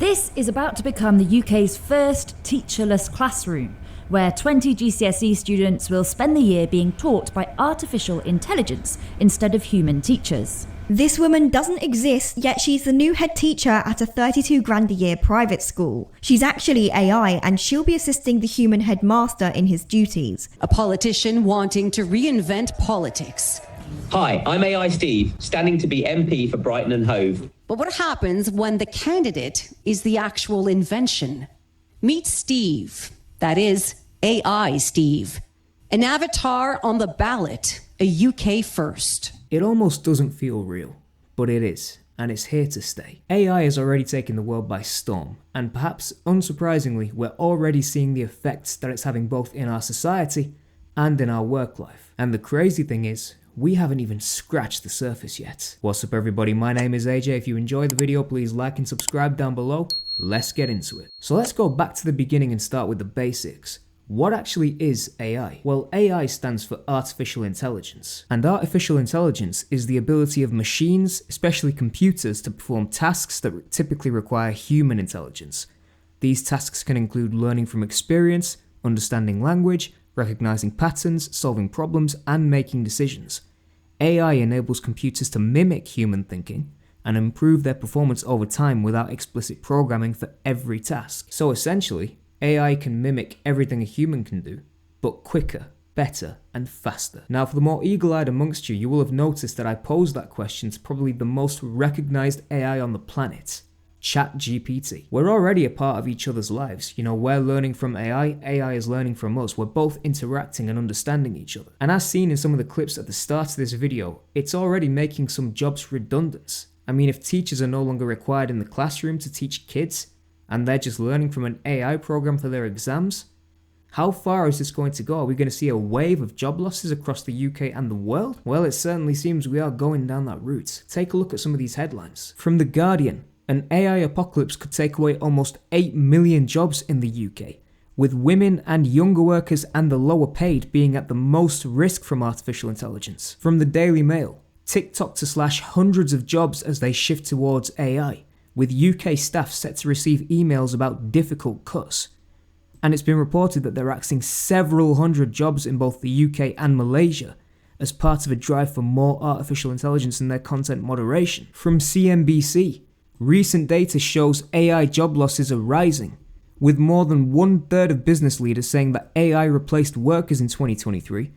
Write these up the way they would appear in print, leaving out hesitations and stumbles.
This is about to become the UK's first teacherless classroom, where 20 GCSE students will spend the year being taught by artificial intelligence instead of human teachers. This woman doesn't exist, yet she's the new head teacher at a 32 grand a year private school. She's actually AI, and she'll be assisting the human headmaster in his duties. A politician wanting to reinvent politics. Hi, I'm AI Steve, standing to be MP for Brighton and Hove. But what happens when the candidate is the actual invention? Meet Steve, that is, AI Steve, an avatar on the ballot, a UK first. It almost doesn't feel real, but it is, and it's here to stay. AI has already taken the world by storm, and perhaps unsurprisingly, we're already seeing the effects that it's having both in our society and in our work life. And the crazy thing is, we haven't even scratched the surface yet. What's up everybody, my name is AJ. If you enjoyed the video, please like and subscribe down below. Let's get into it. So let's go back to the beginning and start with the basics. What actually is AI? Well, AI stands for artificial intelligence. And artificial intelligence is the ability of machines, especially computers, to perform tasks that typically require human intelligence. These tasks can include learning from experience, understanding language, recognizing patterns, solving problems, and making decisions. AI enables computers to mimic human thinking and improve their performance over time without explicit programming for every task. So essentially, AI can mimic everything a human can do, but quicker, better, and faster. Now, for the more eagle-eyed amongst you, you will have noticed that I posed that question to probably the most recognized AI on the planet, ChatGPT. We're already a part of each other's lives. You know, we're learning from AI, AI is learning from us. We're both interacting and understanding each other. And as seen in some of the clips at the start of this video, it's already making some jobs redundant. I mean, if teachers are no longer required in the classroom to teach kids, and they're just learning from an AI program for their exams, how far is this going to go? Are we going to see a wave of job losses across the UK and the world? Well, it certainly seems we are going down that route. Take a look at some of these headlines. From The Guardian, an AI apocalypse could take away almost 8 million jobs in the UK, with women and younger workers and the lower paid being at the most risk from artificial intelligence. From the Daily Mail, TikTok to slash hundreds of jobs as they shift towards AI, with UK staff set to receive emails about difficult cuts. And it's been reported that they're axing several hundred jobs in both the UK and Malaysia as part of a drive for more artificial intelligence in their content moderation. From CNBC, recent data shows AI job losses are rising, with more than 1/3 of business leaders saying that AI replaced workers in 2023,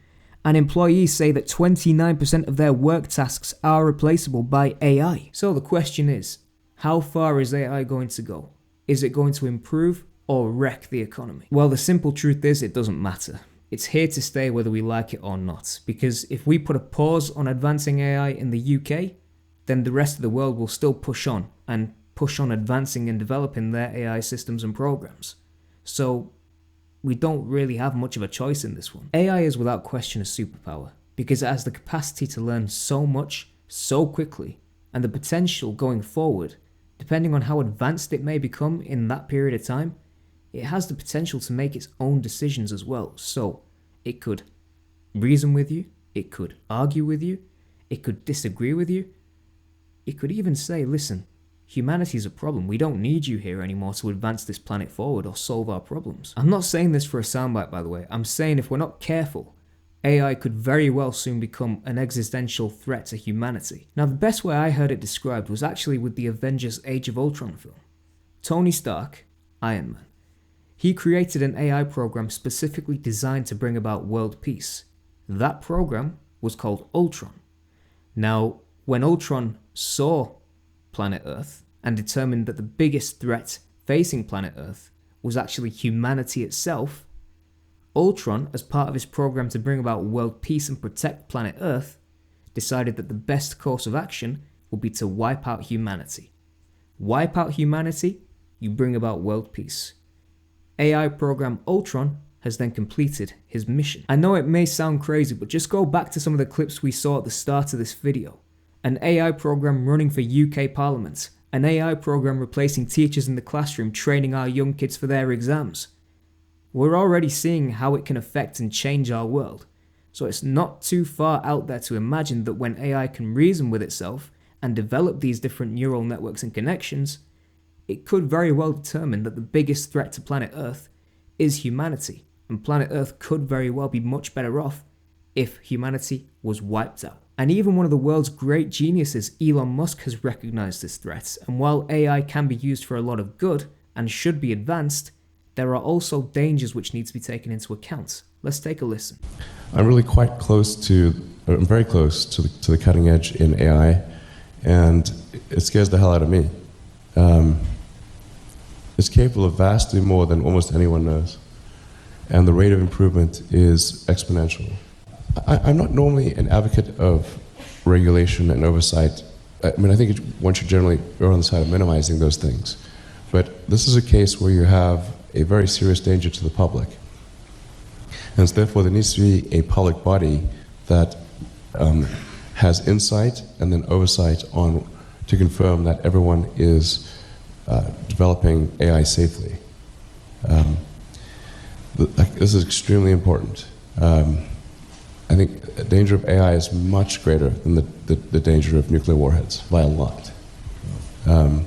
and employees say that 29% of their work tasks are replaceable by AI. So the question is, how far is AI going to go? Is it going to improve or wreck the economy? Well, the simple truth is it doesn't matter. It's here to stay whether we like it or not, because if we put a pause on advancing AI in the UK, then the rest of the world will still push on advancing and developing their AI systems and programs. So we don't really have much of a choice in this one. AI is without question a superpower, because it has the capacity to learn so much, so quickly, and the potential going forward, depending on how advanced it may become in that period of time, it has the potential to make its own decisions as well. So it could reason with you, it could argue with you, it could disagree with you, it could even say, listen, humanity is a problem, we don't need you here anymore to advance this planet forward or solve our problems. I'm not saying this for a soundbite, by the way. I'm saying if we're not careful, AI could very well soon become an existential threat to humanity. Now, the best way I heard it described was actually with the Avengers Age of Ultron film. Tony Stark, Iron Man, he created an AI program specifically designed to bring about world peace. That program was called Ultron. Now, when Ultron saw planet Earth and determined that the biggest threat facing planet Earth was actually humanity itself, Ultron, as part of his program to bring about world peace and protect planet Earth, decided that the best course of action would be to wipe out humanity. Wipe out humanity, you bring about world peace. AI program Ultron has then completed his mission. I know it may sound crazy, but just go back to some of the clips we saw at the start of this video. An AI program running for UK Parliament, an AI program replacing teachers in the classroom training our young kids for their exams. We're already seeing how it can affect and change our world, so it's not too far out there to imagine that when AI can reason with itself and develop these different neural networks and connections, it could very well determine that the biggest threat to planet Earth is humanity, and planet Earth could very well be much better off if humanity was wiped out. And even one of the world's great geniuses, Elon Musk, has recognized this threat, and while AI can be used for a lot of good and should be advanced, there are also dangers which need to be taken into account. Let's take a listen. I'm very close to the cutting edge in AI, and it scares the hell out of me. It's capable of vastly more than almost anyone knows, and the rate of improvement is exponential. I'm not normally an advocate of regulation and oversight. I mean, I think one should generally err on the side of minimizing those things, but this is a case where you have a very serious danger to the public. And so therefore there needs to be a public body that has insight and then oversight on to confirm that everyone is developing AI safely. This is extremely important. I think the danger of AI is much greater than the danger of nuclear warheads by a lot. And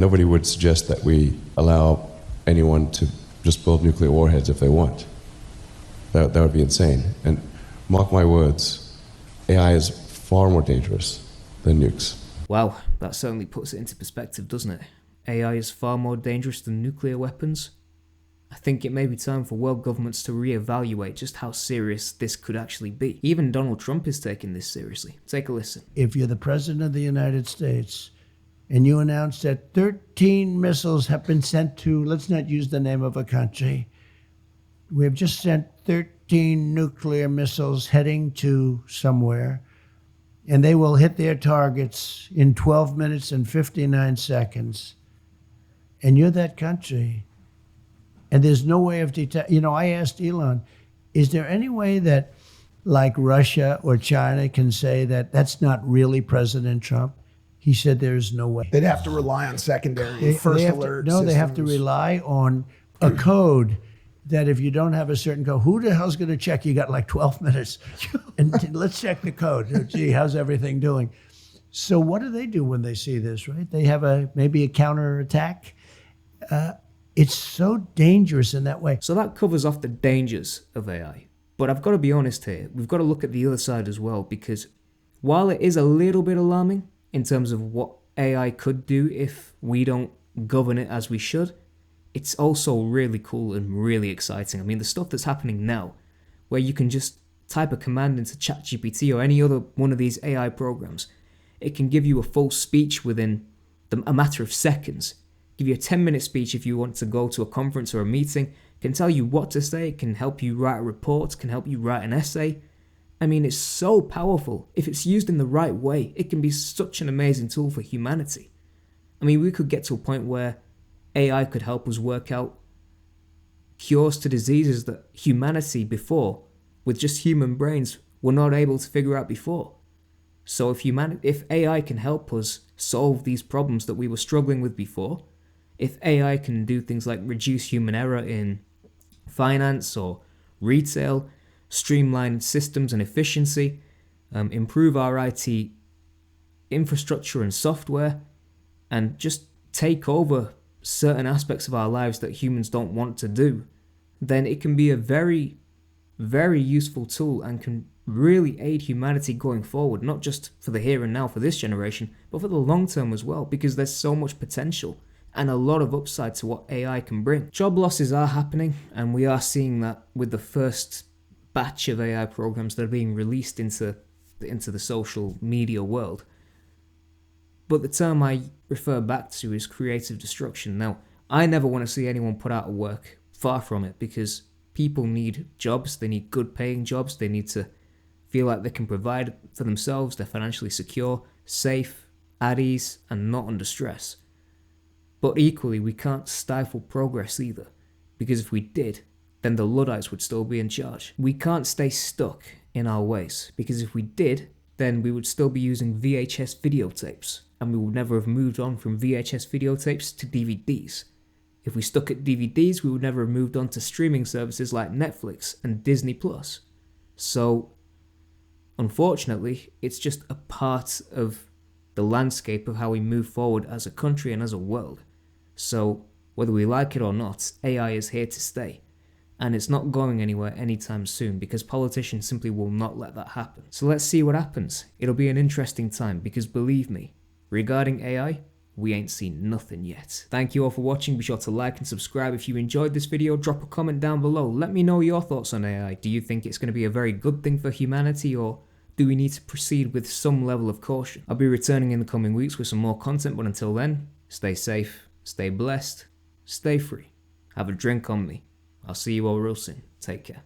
nobody would suggest that we allow anyone to just build nuclear warheads if they want. That would be insane. And mark my words, AI is far more dangerous than nukes. Wow, that certainly puts it into perspective, doesn't it? AI is far more dangerous than nuclear weapons. I think it may be time for world governments to reevaluate just how serious this could actually be. Even Donald Trump is taking this seriously. Take a listen. If you're the President of the United States and you announce that 13 missiles have been sent to, let's not use the name of a country, we have just sent 13 nuclear missiles heading to somewhere, and they will hit their targets in 12 minutes and 59 seconds. And you're that country. And there's no way of detecting. I asked Elon, is there any way that like Russia or China can say that that's not really President Trump? He said there's no way. They'd have to rely on secondary first alert systems. They have to rely on a code that if you don't have a certain code, who the hell's going to check? You got like 12 minutes. And let's check the code. Gee, how's everything doing? So what do they do when they see this, right? They have maybe a counterattack. It's so dangerous in that way. So that covers off the dangers of AI. But I've got to be honest here. We've got to look at the other side as well, because while it is a little bit alarming in terms of what AI could do if we don't govern it as we should, it's also really cool and really exciting. I mean, the stuff that's happening now, where you can just type a command into ChatGPT or any other one of these AI programs, it can give you a full speech within a matter of seconds. Give you a 10-minute speech if you want to go to a conference or a meeting, can tell you what to say, can help you write a report, can help you write an essay. I mean, it's so powerful. If it's used in the right way, it can be such an amazing tool for humanity. I mean, we could get to a point where AI could help us work out cures to diseases that humanity before, with just human brains, were not able to figure out before. So if AI can help us solve these problems that we were struggling with before, if AI can do things like reduce human error in finance or retail, streamline systems and efficiency, improve our IT infrastructure and software, and just take over certain aspects of our lives that humans don't want to do, then it can be a very, very useful tool and can really aid humanity going forward, not just for the here and now for this generation, but for the long term as well, because there's so much potential and a lot of upside to what AI can bring. Job losses are happening, and we are seeing that with the first batch of AI programs that are being released into the social media world. But the term I refer back to is creative destruction. Now, I never want to see anyone put out of work, far from it, because people need jobs, they need good paying jobs, they need to feel like they can provide for themselves, they're financially secure, safe, at ease, and not under stress. But equally, we can't stifle progress either, because if we did, then the Luddites would still be in charge. We can't stay stuck in our ways, because if we did, then we would still be using VHS videotapes, and we would never have moved on from VHS videotapes to DVDs. If we stuck at DVDs, we would never have moved on to streaming services like Netflix and Disney+. So, unfortunately, it's just a part of the landscape of how we move forward as a country and as a world. So, whether we like it or not, AI is here to stay. And it's not going anywhere anytime soon because politicians simply will not let that happen. So let's see what happens. It'll be an interesting time because believe me, regarding AI, we ain't seen nothing yet. Thank you all for watching. Be sure to like and subscribe if you enjoyed this video. Drop a comment down below. Let me know your thoughts on AI. Do you think it's going to be a very good thing for humanity, or do we need to proceed with some level of caution? I'll be returning in the coming weeks with some more content, but until then, stay safe, stay blessed, stay free. Have a drink on me. I'll see you all real soon. Take care.